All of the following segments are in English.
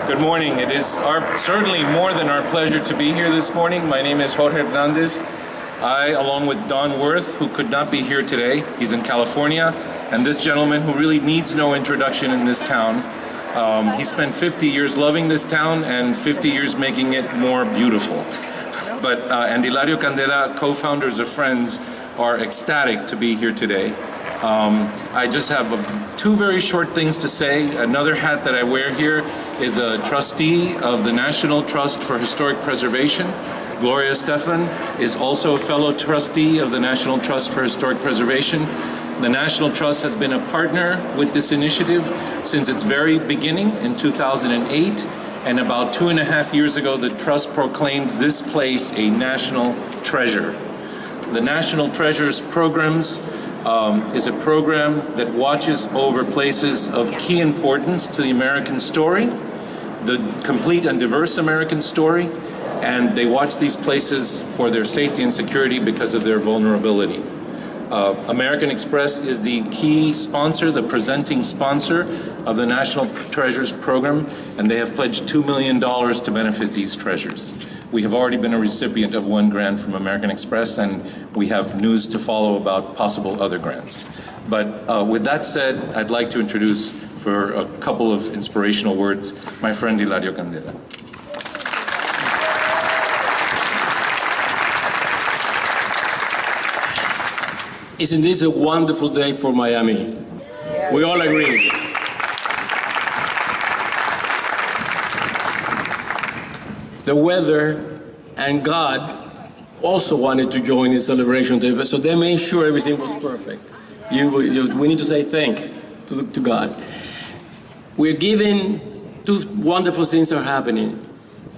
Good morning. It is certainly more than our pleasure to be here this morning. My name is Jorge Hernandez. I, along with Don Worth, who could not be here today, he's in California, and this gentleman who really needs no introduction in this town. He spent 50 years loving this town and 50 years making it more beautiful. But and Hilario Candela, co-founders of Friends, are ecstatic to be here today. I just have two very short things to say. Another hat that I wear here is a trustee of the National Trust for Historic Preservation. Gloria Estefan is also a fellow trustee of the National Trust for Historic Preservation. The National Trust has been a partner with this initiative since its very beginning in 2008. And about 2.5 years ago, the Trust proclaimed this place a national treasure. The National Treasures Programs is a program that watches over places of key importance to the American story, the complete and diverse American story, and they watch these places for their safety and security because of their vulnerability. American Express is the key sponsor, the presenting sponsor of the National Treasures Program, and they have pledged $2 million to benefit these treasures. We have already been a recipient of one grant from American Express, and we have news to follow about possible other grants. But with that said, I'd like to introduce, for a couple of inspirational words, my friend Hilario Candela. Isn't this a wonderful day for Miami? Yeah. We all agree. The weather and God also wanted to join in celebration today, so they made sure everything was perfect. We need to say thank to God. We're giving, two wonderful things are happening.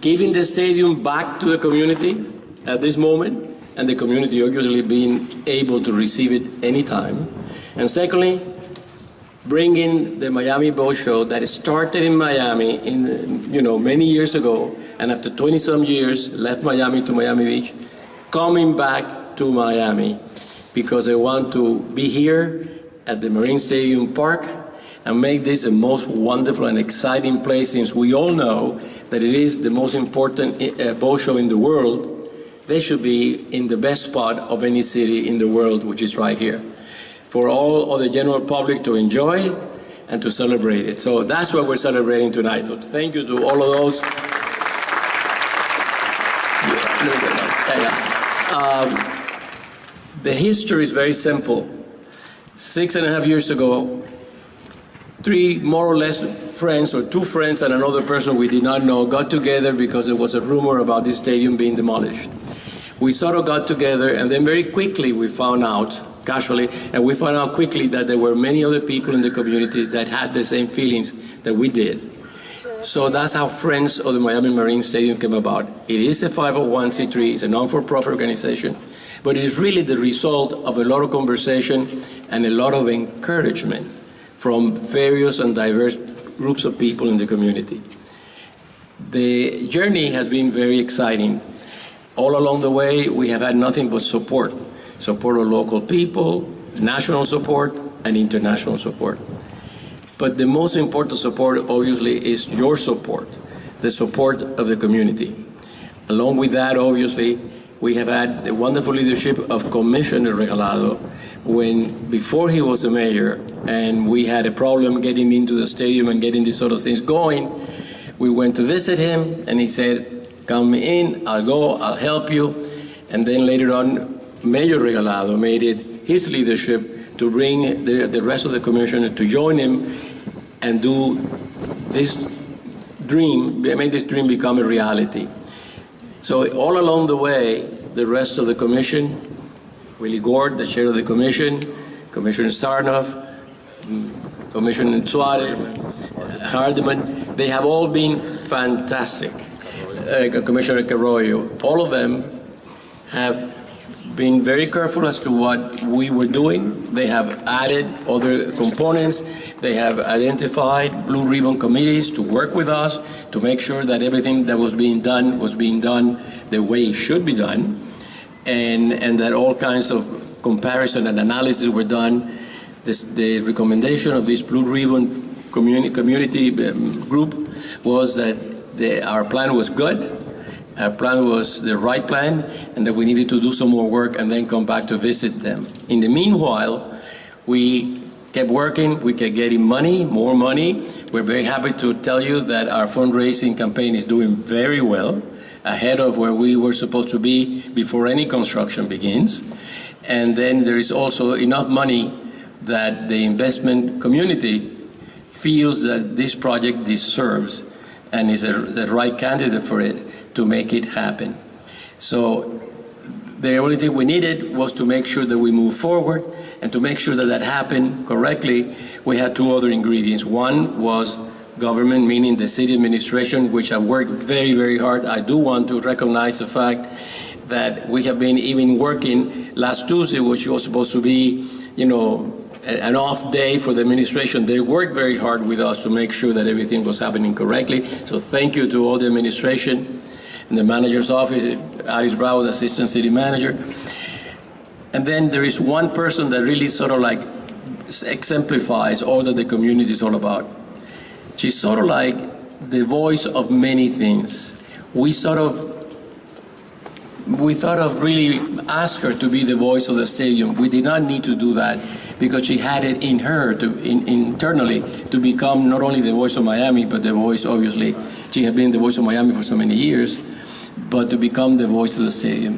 Giving the stadium back to the community at this moment, and the community obviously being able to receive it anytime. And secondly, bringing the Miami Boat Show that started in Miami many years ago, and after 20-some years left Miami to Miami Beach, coming back to Miami because they want to be here at the Marine Stadium Park and make this the most wonderful and exciting place, since we all know that it is the most important boat show in the world. They should be in the best spot of any city in the world, which is right here, for all of the general public to enjoy and to celebrate it. So that's what we're celebrating tonight. So thank you to all of those. The history is very simple. 6.5 years ago, three more or less friends, or two friends and another person we did not know, got together because there was a rumor about this stadium being demolished. We sort of got together, and then very quickly we found out, casually, and we found out quickly that there were many other people in the community that had the same feelings that we did. So that's how Friends of the Miami Marine Stadium came about. It is a 501c3, it's a non-for-profit organization, but it is really the result of a lot of conversation and a lot of encouragement from various and diverse groups of people in the community. The journey has been very exciting. All along the way, we have had nothing but support. Support of local people, national support, and international support. But the most important support, obviously, is your support, the support of the community. Along with that, obviously, we have had the wonderful leadership of Commissioner Regalado before he was the mayor, and we had a problem getting into the stadium and getting these sort of things going. We went to visit him, and he said, come in, I'll go, I'll help you. And then later on, Mayor Regalado made it his leadership to bring the rest of the commissioner to join him and do this dream, make this dream become a reality. So all along the way, the rest of the commission, Willie Gord, the chair of the commission, Commissioner Sarnoff, Commissioner Suarez, Hardiman, they have all been fantastic. Commissioner Carollo, all of them have been very careful as to what we were doing. They have added other components. They have identified blue ribbon committees to work with us to make sure that everything that was being done the way it should be done, and that all kinds of comparison and analysis were done. The recommendation of this blue ribbon community group was that our plan was good, our plan was the right plan, and that we needed to do some more work and then come back to visit them. In the meanwhile, we kept working, we kept getting money, more money. We're very happy to tell you that our fundraising campaign is doing very well, ahead of where we were supposed to be before any construction begins. And then there is also enough money that the investment community feels that this project deserves and is the right candidate for it to make it happen. So the only thing we needed was to make sure that we move forward, and to make sure that that happened correctly, we had two other ingredients. One was government, meaning the city administration, which have worked very, very hard. I do want to recognize the fact that we have been even working last Tuesday, which was supposed to be, an off day for the administration. They worked very hard with us to make sure that everything was happening correctly. So thank you to all the administration and the manager's office, Alice Bravo, the assistant city manager. And then there is one person that really sort of like exemplifies all that the community is all about. She's sort of like the voice of many things. We thought of really ask her to be the voice of the stadium. We did not need to do that because she had it in her internally to become not only the voice of Miami, but the voice, obviously, she had been the voice of Miami for so many years, but to become the voice of the stadium.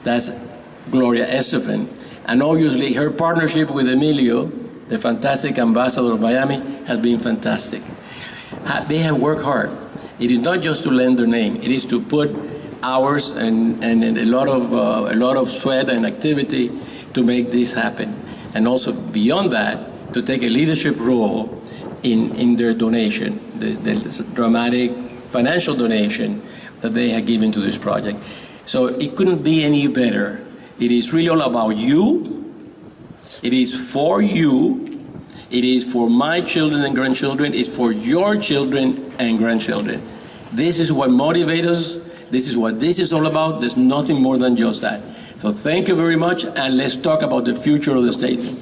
That's Gloria Estefan. And obviously her partnership with Emilio, the fantastic ambassador of Miami, has been fantastic. They have worked hard. It is not just to lend their name, it is to put hours and a lot of sweat and activity to make this happen. And also beyond that, to take a leadership role in their donation, the dramatic financial donation that they have given to this project. So it couldn't be any better. It is really all about you. It is for you. It is for my children and grandchildren. It's for your children and grandchildren. This is what motivates us. This is what this is all about. There's nothing more than just that. So thank you very much, and let's talk about the future of the stadium.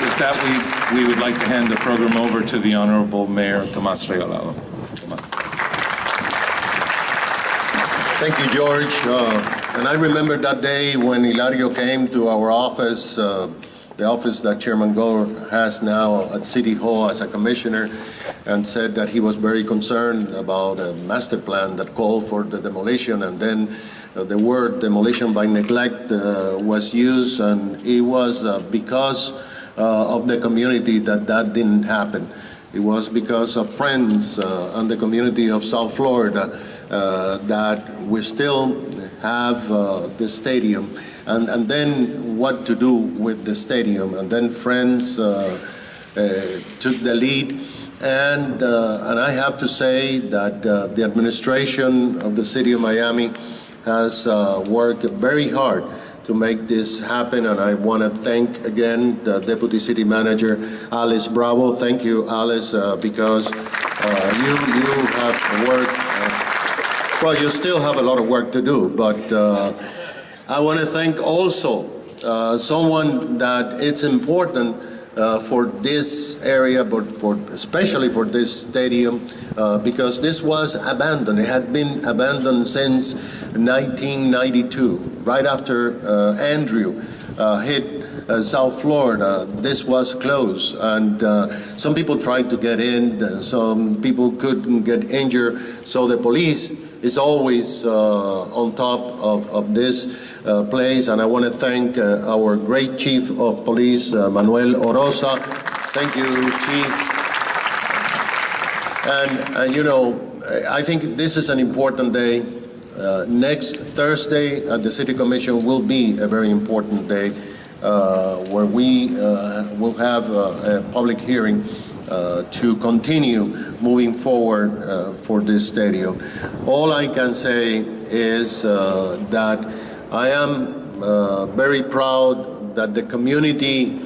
With that, we would like to hand the program over to the Honorable Mayor Tomas Regalado. Thank you, George. And I remember that day when Hilario came to our office, the office that Chairman Gore has now at City Hall as a commissioner, and said that he was very concerned about a master plan that called for the demolition, and then the word demolition by neglect was used, and it was because of the community that didn't happen. It was because of friends and the community of South Florida that we still have the stadium, and then what to do with the stadium, and then friends took the lead, and I have to say that the administration of the City of Miami has worked very hard to make this happen, and I want to thank again the Deputy City Manager, Alice Bravo. Thank you, Alice, because you have worked, well, you still have a lot of work to do, but I want to thank also someone that it's important for this area, but especially for this stadium, because this was abandoned. It had been abandoned since 1992, right after Andrew hit South Florida. This was closed, and some people tried to get in, some people couldn't get injured, so the police is always on top of this place, and I want to thank our great Chief of Police, Manuel Orosa. Thank you, Chief. And you know, I think this is an important day. Next Thursday at the City Commission will be a very important day where we will have a public hearing to continue moving forward for this stadium. All I can say is that I am very proud that the community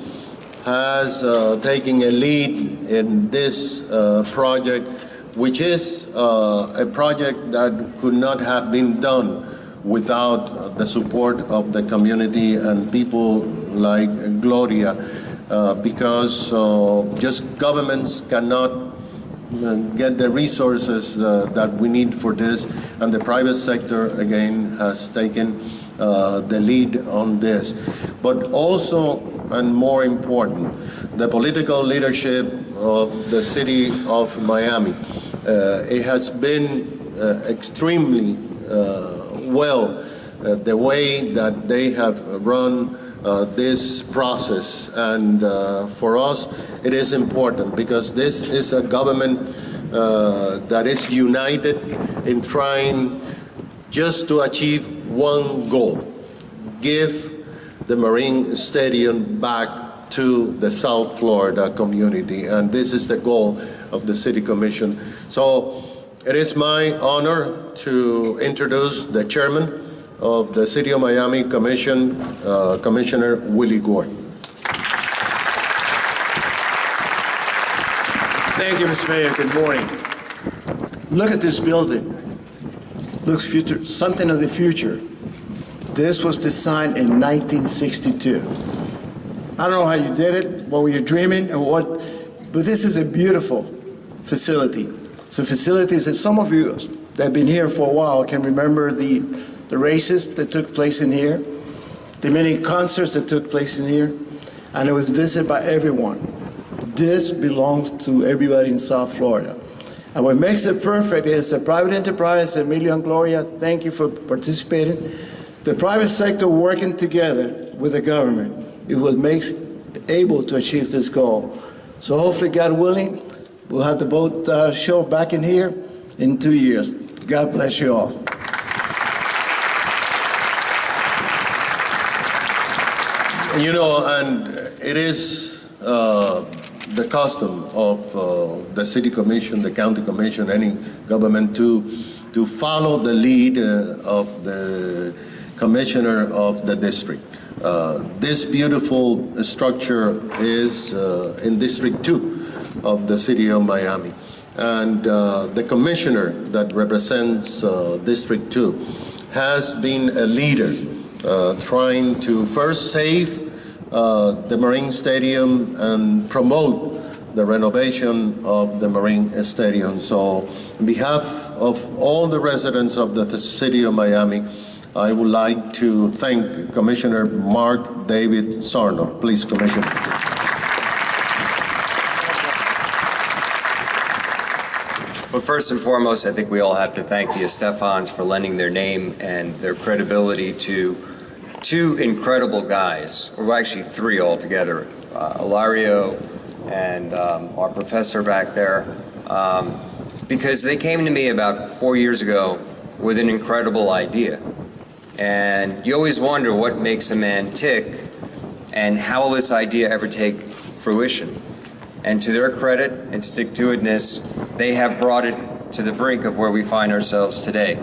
has taken a lead in this project, which is a project that could not have been done without the support of the community and people like Gloria. because just governments cannot get the resources that we need for this, and the private sector again has taken the lead on this. But also, and more important, the political leadership of the city of Miami. It has been extremely well the way that they have run this process, and for us it is important because this is a government that is united in trying just to achieve one goal: give the Marine Stadium back to the South Florida community, and this is the goal of the City Commission. So it is my honor to introduce the chairman of the City of Miami Commission, Commissioner Willie Gore. Thank you, Mr. Mayor. Good morning. Look at this building. Looks future, something of the future. This was designed in 1962. I don't know how you did it, what were you dreaming, or what, but this is a beautiful facility. It's a facility that some of you that have been here for a while can remember the races that took place in here, the many concerts that took place in here, and it was visited by everyone. This belongs to everybody in South Florida. And what makes it perfect is the private enterprise, Emilio and Gloria, thank you for participating. The private sector working together with the government is what makes able to achieve this goal. So hopefully, God willing, we'll have the boat show back in here in 2 years. God bless you all. You know, and it is the custom of the City Commission, the County Commission, any government to follow the lead of the Commissioner of the district. This beautiful structure is in District 2 of the City of Miami. And the Commissioner that represents District 2 has been a leader trying to first save the Marine Stadium and promote the renovation of the Marine Stadium. So on behalf of all the residents of the City of Miami, I would like to thank Commissioner Mark David Sarno. Please, Commissioner. Well, first and foremost, I think we all have to thank the Estefans for lending their name and their credibility to two incredible guys, or actually three altogether, Ilario and our professor back there, because they came to me about 4 years ago with an incredible idea. And you always wonder what makes a man tick and how will this idea ever take fruition. And to their credit and stick-to-itness, they have brought it to the brink of where we find ourselves today.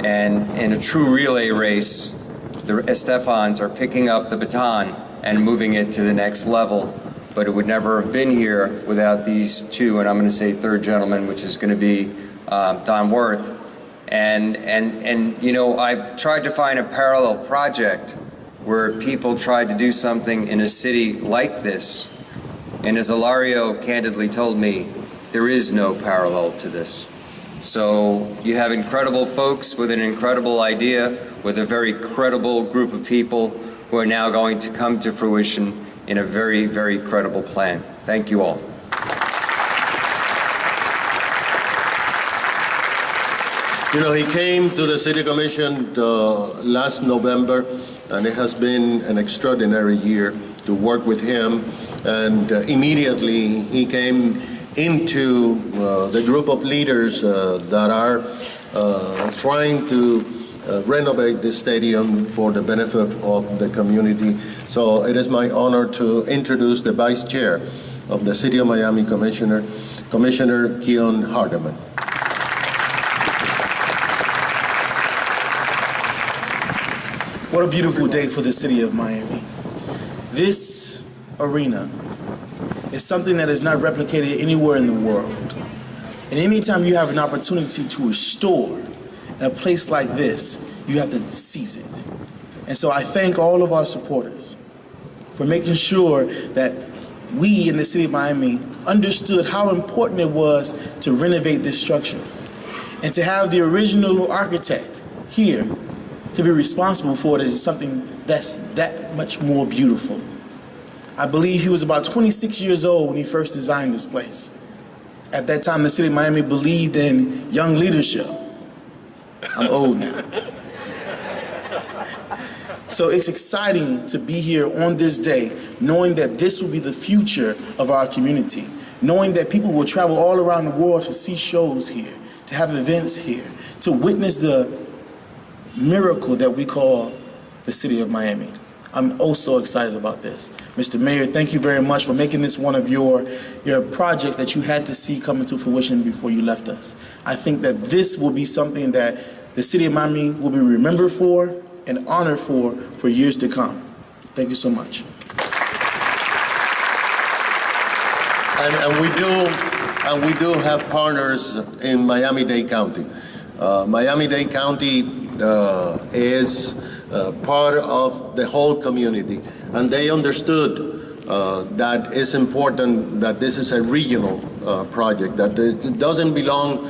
And in a true relay race, the Estefans are picking up the baton and moving it to the next level, but it would never have been here without these two, and I'm going to say third gentleman, which is going to be Don Worth. And you know, I've tried to find a parallel project where people tried to do something in a city like this, and as Ilario candidly told me, there is no parallel to this. So you have incredible folks with an incredible idea, with a very credible group of people who are now going to come to fruition in a very, very credible plan. Thank you all. You know, he came to the City Commission last November, and it has been an extraordinary year to work with him. And immediately he came into the group of leaders that are trying to renovate the stadium for the benefit of the community. So it is my honor to introduce the Vice Chair of the City of Miami Commissioner, Commissioner Keon Hardeman. What a beautiful day for the City of Miami. This arena is something that is not replicated anywhere in the world. And anytime you have an opportunity to restore a place like this, you have to seize it. And so I thank all of our supporters for making sure that we in the city of Miami understood how important it was to renovate this structure. And to have the original architect here to be responsible for it is something that's that much more beautiful. I believe he was about 26 years old when he first designed this place. At that time, the city of Miami believed in young leadership. I'm old now. So it's exciting to be here on this day, knowing that this will be the future of our community, knowing that people will travel all around the world to see shows here, to have events here, to witness the miracle that we call the city of Miami. I'm oh so excited about this. Mr. Mayor, thank you very much for making this one of your projects that you had to see come into fruition before you left us. I think that this will be something that the city of Miami will be remembered for and honored for years to come. Thank you so much. And we do have partners in Miami-Dade County. Miami-Dade County is part of the whole community, and they understood that it's important that this is a regional project, that it doesn't belong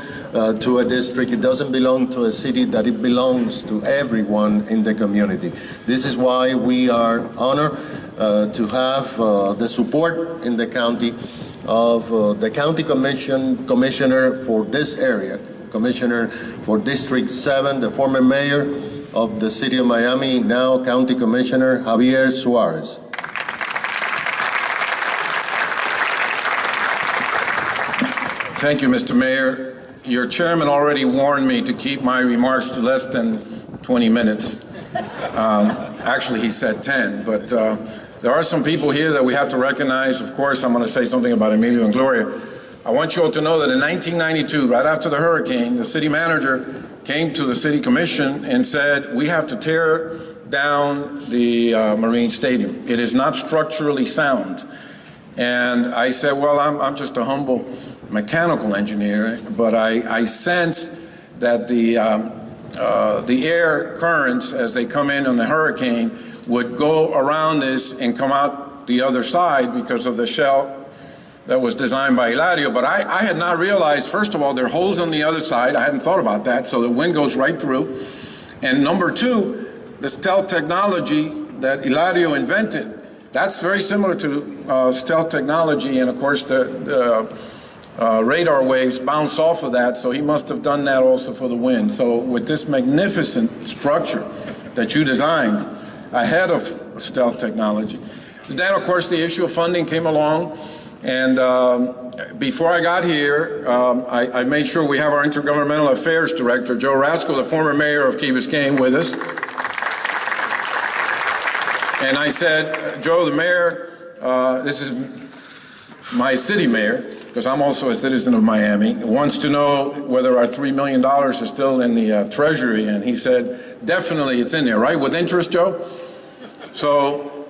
to a district, it doesn't belong to a city, that it belongs to everyone in the community. This is why we are honored to have the support in the county of the county commissioner for this area, commissioner for District 7, the former mayor of the city of Miami, now County Commissioner Javier Suarez. Thank you, Mr. Mayor. Your chairman already warned me to keep my remarks to less than 20 minutes. Actually, he said 10, but there are some people here that we have to recognize. Of course, I'm going to say something about Emilio and Gloria. I want you all to know that in 1992, right after the hurricane, the city manager came to the city commission and said, we have to tear down the Marine Stadium. It is not structurally sound. And I said, well, I'm just a humble mechanical engineer, but I sensed that the air currents as they come in on the hurricane would go around this and come out the other side because of the shell that was designed by Hilario. But I had not realized, first of all, there are holes on the other side. I hadn't thought about that, so the wind goes right through. And number two, the stealth technology that Hilario invented, that's very similar to stealth technology, and of course the radar waves bounce off of that, so he must have done that also for the wind. So with this magnificent structure that you designed ahead of stealth technology. Then, of course, the issue of funding came along, and before I got here, I made sure we have our Intergovernmental Affairs Director, Joe Rasco, the former mayor of Key Biscayne, with us. And I said, Joe, the mayor, this is my city mayor, because I'm also a citizen of Miami, wants to know whether our $3 million is still in the treasury. And he said, definitely it's in there, right? With interest, Joe? So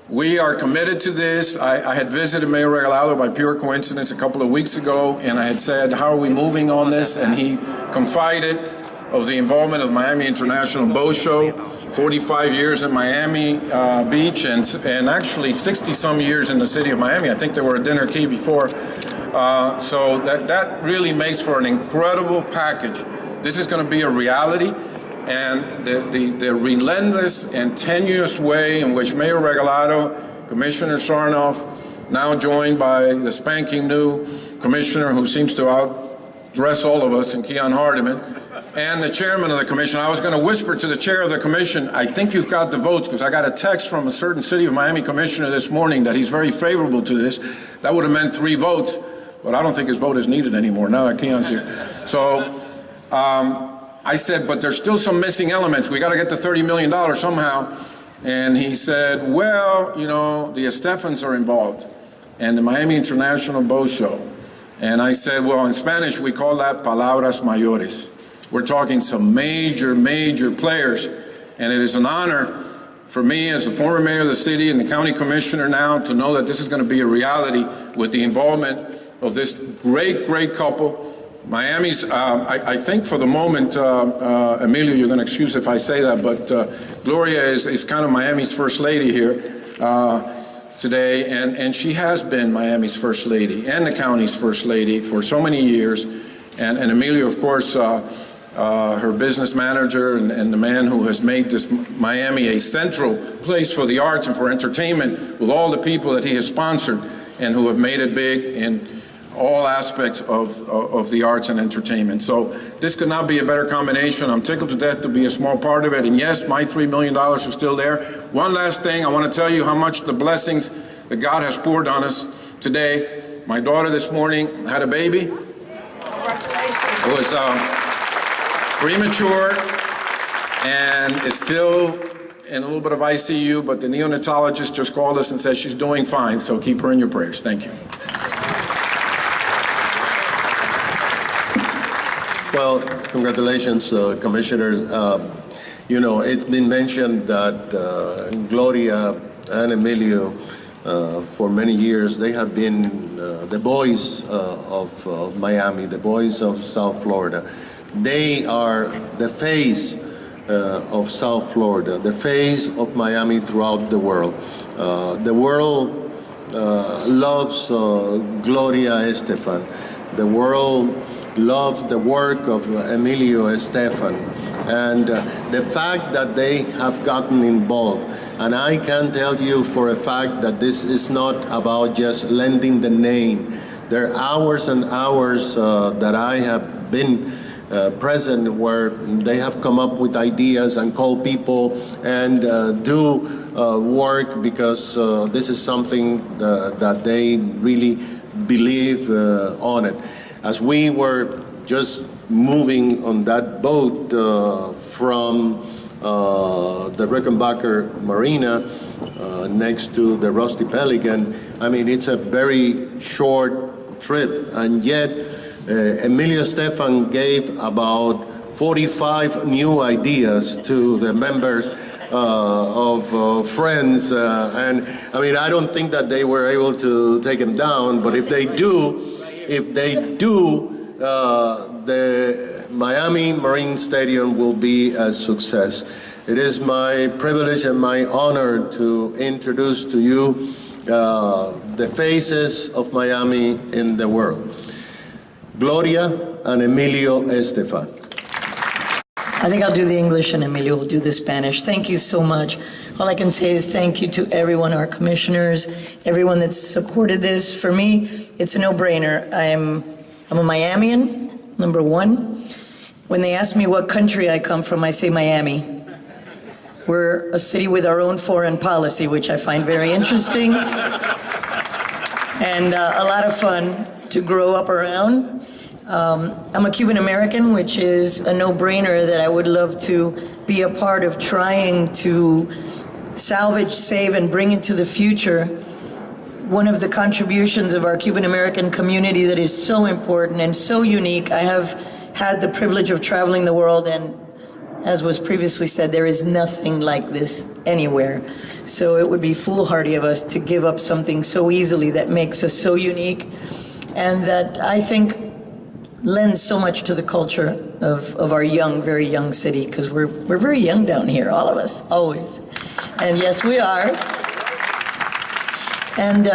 we are committed to this. I had visited Mayor Regalado by pure coincidence a couple of weeks ago, and I had said, how are we moving on this? And he confided of the involvement of Miami International Boat Show, 45 years in Miami Beach, and actually 60-some years in the city of Miami. I think they were at Dinner Key before. So that really makes for an incredible package. This is going to be a reality, and the relentless and tenuous way in which Mayor Regalado, Commissioner Sarnoff, now joined by the spanking new commissioner who seems to outdress all of us, and Keon Hardiman, and the chairman of the commission. I was going to whisper to the chair of the commission, I think you've got the votes, because I got a text from a certain city of Miami commissioner this morning that he's very favorable to this. That would have meant 3 votes, but I don't think his vote is needed anymore now that Keon's here. So I said, but there's still some missing elements. We got to get the $30 million somehow. And he said, well, you know, the Estefans are involved, and the Miami International Boat Show. And I said, well, in Spanish, we call that palabras mayores. We're talking some major, major players, and it is an honor for me as the former mayor of the city and the county commissioner now to know that this is going to be a reality with the involvement of this great, great couple. Miami's, I think for the moment, Emilio, you're going to excuse if I say that, but Gloria is kind of Miami's first lady here. today, and she has been Miami's First Lady and the county's First Lady for so many years. And Emilio, of course, her business manager and the man who has made this Miami a central place for the arts and for entertainment with all the people that he has sponsored and who have made it big in all aspects of the arts and entertainment. So this could not be a better combination. I'm tickled to death to be a small part of it. And yes, my $3 million are still there. One last thing, I want to tell you how much the blessings that God has poured on us today. My daughter this morning had a baby. It was premature and it's still in a little bit of ICU, but the neonatologist just called us and said she's doing fine, so keep her in your prayers. Thank you. Well, congratulations, Commissioner. You know, it's been mentioned that Gloria and Emilio, for many years, they have been the boys of Miami, the boys of South Florida. They are the face of South Florida, the face of Miami throughout the world. The world loves Gloria Estefan. The world loves the work of Emilio Estefan. And the fact that they have gotten involved, and I can tell you for a fact that this is not about just lending the name. There are hours and hours that I have been present where they have come up with ideas and call people and do work because this is something that they really believe on it. As we were just moving on that boat from the Rickenbacker Marina next to the Rusty Pelican, I mean, it's a very short trip, and yet Emilio Estefan gave about 45 new ideas to the members of Friends, and I mean, I don't think that they were able to take them down, but if they do, the Miami Marine Stadium will be a success. It is my privilege and my honor to introduce to you the faces of Miami in the world. Gloria and Emilio Estefan. I think I'll do the English and Emilio will do the Spanish. Thank you so much. All I can say is thank you to everyone, our commissioners, everyone that's supported this. For me, it's a no-brainer. I'm a Miamian, number one. When they ask me what country I come from, I say Miami. We're a city with our own foreign policy, which I find very interesting and a lot of fun to grow up around. I'm a Cuban American, which is a no-brainer that I would love to be a part of trying to salvage, save, and bring into the future one of the contributions of our Cuban American community that is so important and so unique. I have had the privilege of traveling the world, and as was previously said, there is nothing like this anywhere. So it would be foolhardy of us to give up something so easily that makes us so unique and that I think lends so much to the culture of our young, very young city, because we're very young down here, all of us, always. And yes, we are. And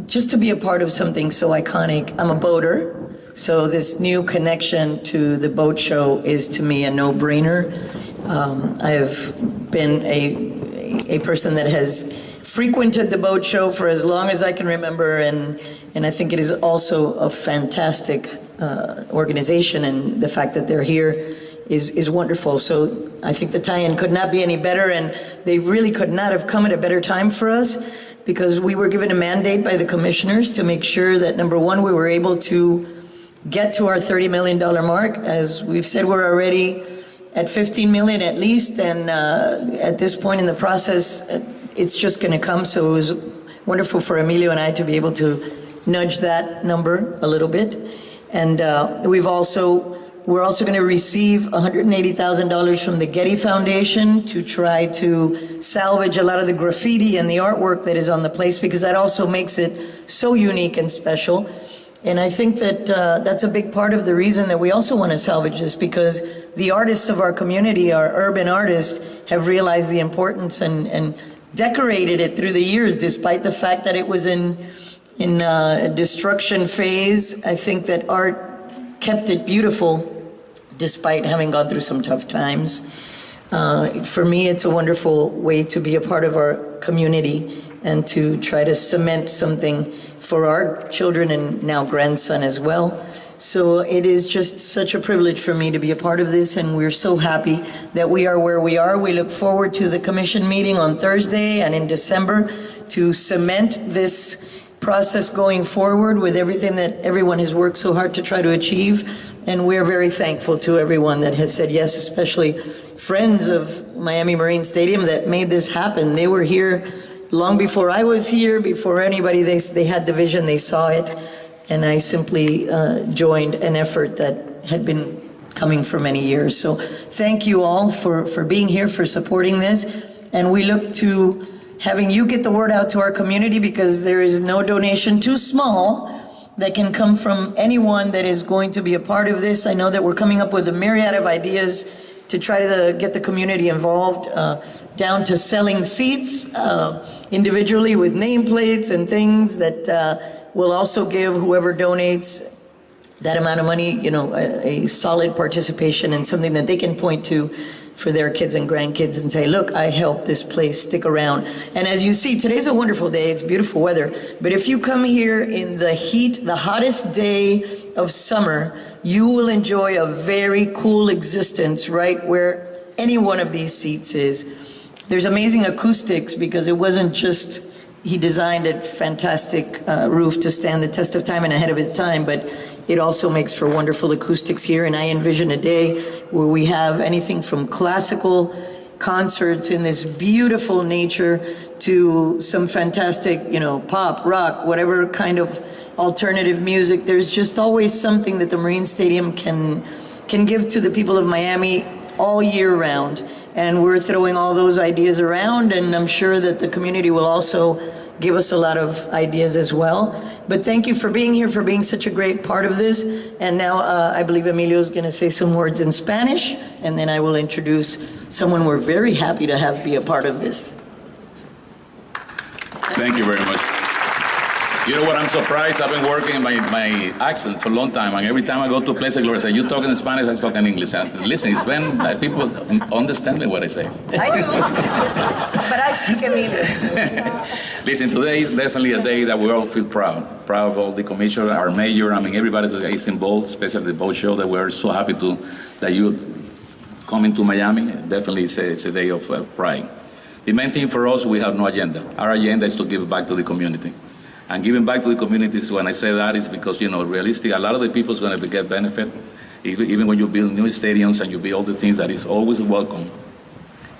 just to be a part of something so iconic, I'm a boater, so this new connection to the boat show is to me a no-brainer. I have been a person that has frequented the boat show for as long as I can remember, and I think it is also a fantastic organization, and the fact that they're here is wonderful. So I think the tie-in could not be any better, and they really could not have come at a better time for us, because we were given a mandate by the commissioners to make sure that, number one, we were able to get to our $30 million mark. As we've said, we're already at 15 million at least, and at this point in the process, it's just going to come. So it was wonderful for Emilio and I to be able to nudge that number a little bit. And we're also going to receive $180,000 from the Getty Foundation to try to salvage a lot of the graffiti and the artwork that is on the place, because that also makes it so unique and special. And I think that that's a big part of the reason that we also want to salvage this, because the artists of our community, our urban artists, have realized the importance and decorated it through the years, despite the fact that it was in a destruction phase. I think that art kept it beautiful, despite having gone through some tough times. For me, it's a wonderful way to be a part of our community and to try to cement something for our children and now grandson as well. So it is just such a privilege for me to be a part of this, and we're so happy that we are where we are. We look forward to the commission meeting on Thursday and in December to cement this process going forward with everything that everyone has worked so hard to try to achieve. And we're very thankful to everyone that has said yes, especially friends of Miami Marine Stadium that made this happen. They were here long before I was here, before anybody. They had the vision, they saw it, and I simply joined an effort that had been coming for many years. So thank you all for being here, for supporting this, and we look to having you get the word out to our community, because there is no donation too small that can come from anyone that is going to be a part of this. I know that we're coming up with a myriad of ideas to try to get the community involved, down to selling seats individually with nameplates and things that will also give whoever donates that amount of money, you know, a solid participation and something that they can point to for their kids and grandkids and say, look, I helped this place, stick around. And as you see, today's a wonderful day, it's beautiful weather, but if you come here in the heat, the hottest day of summer, you will enjoy a very cool existence right where any one of these seats is. There's amazing acoustics because it wasn't just, he designed a fantastic roof to stand the test of time and ahead of its time, but it also makes for wonderful acoustics here. And I envision a day where we have anything from classical concerts in this beautiful nature to some fantastic, you know, pop, rock, whatever kind of alternative music. There's just always something that the Marine Stadium can give to the people of Miami all year round. And we're throwing all those ideas around, and I'm sure that the community will also give us a lot of ideas as well. But thank you for being here, for being such a great part of this. And now I believe Emilio is going to say some words in Spanish, and then I will introduce someone we're very happy to have be a part of this. Thank you very much. You know what, I'm surprised. I've been working in my accent for a long time, and every time I go to a place, Gloria say, you talk in Spanish, I talk in English. And listen, it's when people understand what I say. I do, but I speak Emilio. Listen, today is definitely a day that we all feel proud of all the commissioner, our mayor. I mean, everybody is involved, especially the boat show, that we're so happy that you coming to Miami. Definitely it's a day of pride. The main thing for us, we have no agenda. Our agenda is to give back to the community. And giving back to the communities, when I say that, is because, you know, realistic, a lot of the people is going to get benefit. Even when you build new stadiums and you build all the things that is always welcome,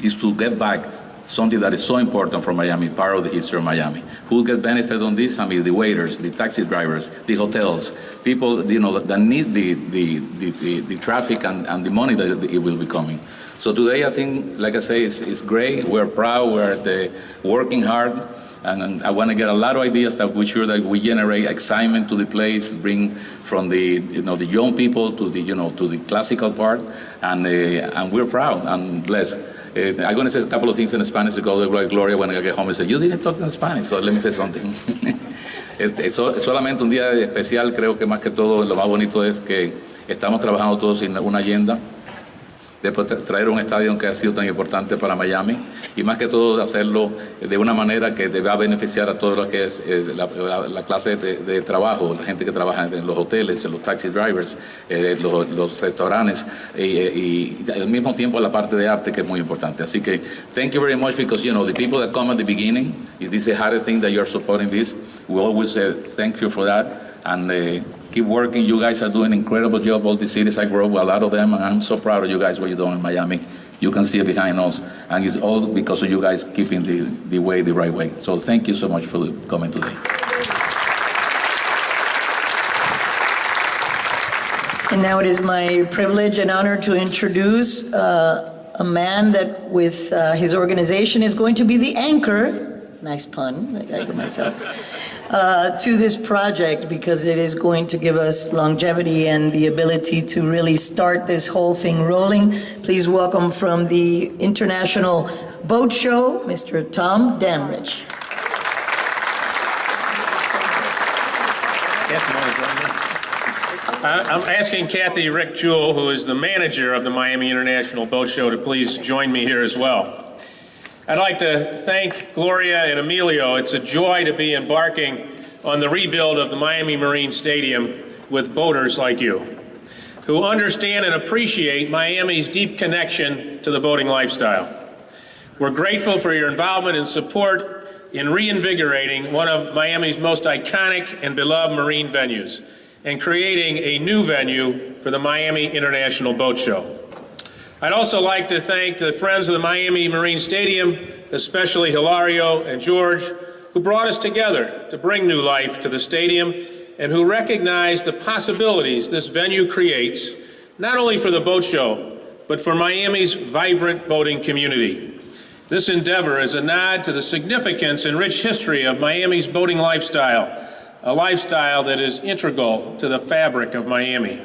is to get back something that is so important for Miami, part of the history of Miami. Who will get benefit on this? I mean, the waiters, the taxi drivers, the hotels, people, you know, that need the traffic and the money that it will be coming. So today, I think, like I say, it's great. We're proud. We're working hard. And I want to get a lot of ideas that we're sure that we generate excitement to the place, bring from the the young people to the classical part, and we're proud and blessed. I'm going to say a couple of things in Spanish to go to Gloria when I get home and say, you didn't talk in Spanish, so let me say something. Solamente un día especial, creo que más que todo lo más bonito es que estamos trabajando todos en una agenda de traer un estadio que ha sido tan importante para Miami, y más que todo hacerlo de una manera que va a beneficiar a todo lo que es la clase de trabajo, la gente que trabaja en los hoteles, los taxi drivers, los restaurantes, y al mismo tiempo la parte de arte, que es muy importante. Así que thank you very much, because you know the people that come at the beginning, if this is a hard thing that you're supporting this, we always thank you for that, and keep working. You guys are doing an incredible job. All the cities I grew up with, a lot of them, and I'm so proud of you guys, what you're doing in Miami. You can see it behind us, and it's all because of you guys keeping the way the right way. So thank you so much for coming today. And now it is my privilege and honor to introduce a man that with his organization is going to be the anchor nice pun, I got myself, to this project because it is going to give us longevity and the ability to really start this whole thing rolling. Please welcome from the International Boat Show, Mr. Tom Danrich. I'm asking Kathy Rick Jewell, who is the manager of the Miami International Boat Show, to please join me here as well. I'd like to thank Gloria and Emilio. It's a joy to be embarking on the rebuild of the Miami Marine Stadium with boaters like you, who understand and appreciate Miami's deep connection to the boating lifestyle. We're grateful for your involvement and support in reinvigorating one of Miami's most iconic and beloved marine venues, and creating a new venue for the Miami International Boat Show. I'd also like to thank the friends of the Miami Marine Stadium, especially Hilario and George, who brought us together to bring new life to the stadium and who recognize the possibilities this venue creates, not only for the boat show, but for Miami's vibrant boating community. This endeavor is a nod to the significance and rich history of Miami's boating lifestyle, a lifestyle that is integral to the fabric of Miami.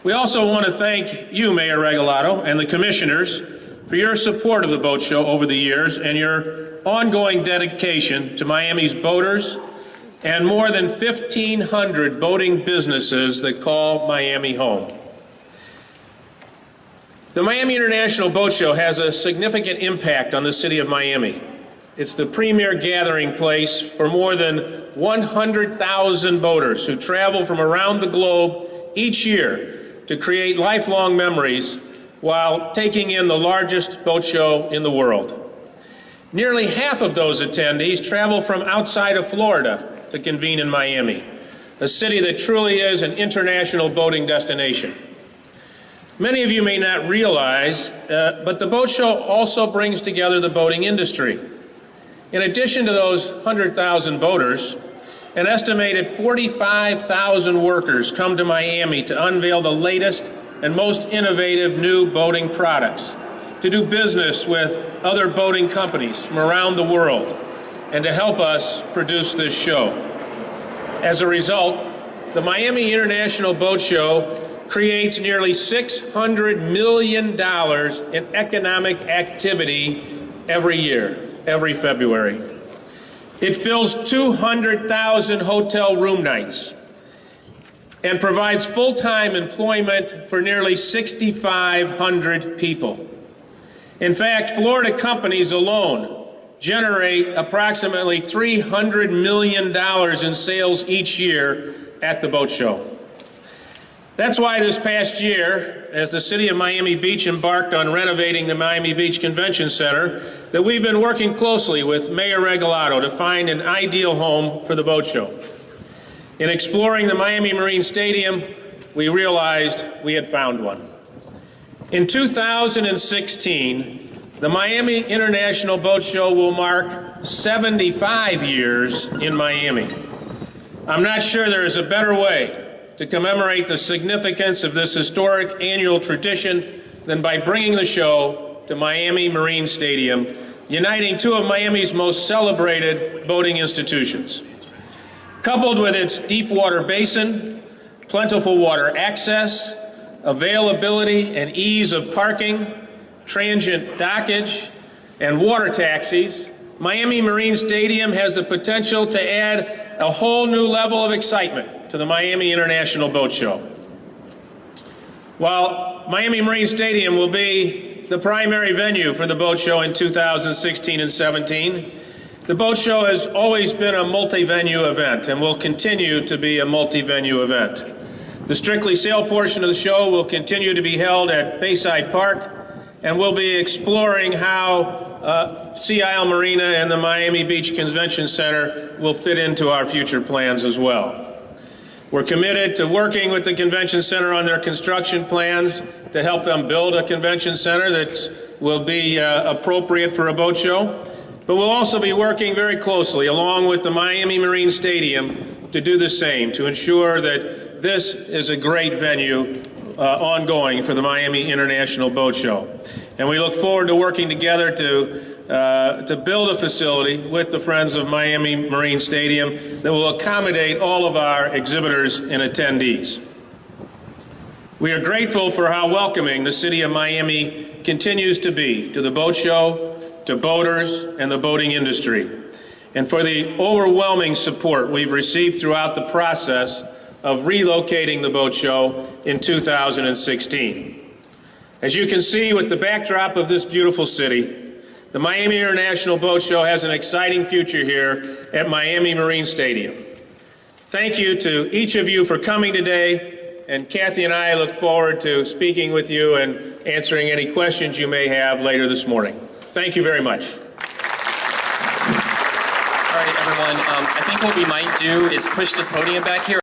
We also want to thank you, Mayor Regalado, and the commissioners for your support of the boat show over the years and your ongoing dedication to Miami's boaters and more than 1,500 boating businesses that call Miami home. The Miami International Boat Show has a significant impact on the city of Miami. It's the premier gathering place for more than 100,000 boaters who travel from around the globe each year to create lifelong memories while taking in the largest boat show in the world. Nearly half of those attendees travel from outside of Florida to convene in Miami, a city that truly is an international boating destination. Many of you may not realize, but the boat show also brings together the boating industry. In addition to those 100,000 boaters, an estimated 45,000 workers come to Miami to unveil the latest and most innovative new boating products, to do business with other boating companies from around the world, and to help us produce this show. As a result, the Miami International Boat Show creates nearly $600 million in economic activity every year, every February. It fills 200,000 hotel room nights and provides full-time employment for nearly 6,500 people. In fact, Florida companies alone generate approximately $300 million in sales each year at the boat show. That's why this past year, as the city of Miami Beach embarked on renovating the Miami Beach Convention Center, that we've been working closely with Mayor Regalado to find an ideal home for the boat show. In exploring the Miami Marine Stadium, we realized we had found one. In 2016, the Miami International Boat Show will mark 75 years in Miami. I'm not sure there is a better way to commemorate the significance of this historic annual tradition than by bringing the show to Miami Marine Stadium, uniting two of Miami's most celebrated boating institutions. Coupled with its deep water basin, plentiful water access, availability and ease of parking, transient dockage, and water taxis, Miami Marine Stadium has the potential to add a whole new level of excitement to the Miami International Boat Show. While Miami Marine Stadium will be the primary venue for the boat show in 2016 and 17, the boat show has always been a multi-venue event and will continue to be a multi-venue event. The strictly sail portion of the show will continue to be held at Bayside Park, and we'll be exploring how Sea Isle Marina and the Miami Beach Convention Center will fit into our future plans as well. We're committed to working with the Convention Center on their construction plans to help them build a convention center that will be appropriate for a boat show. But we'll also be working very closely along with the Miami Marine Stadium to do the same, to ensure that this is a great venue ongoing for the Miami International Boat Show. And we look forward to working together to to build a facility with the Friends of Miami Marine Stadium that will accommodate all of our exhibitors and attendees. We are grateful for how welcoming the city of Miami continues to be to the boat show, to boaters, and the boating industry, and for the overwhelming support we've received throughout the process of relocating the boat show in 2016. As you can see with the backdrop of this beautiful city, the Miami International Boat Show has an exciting future here at Miami Marine Stadium. Thank you to each of you for coming today, and Kathy and I look forward to speaking with you and answering any questions you may have later this morning. Thank you very much. All right, everyone, I think what we might do is push the podium back here.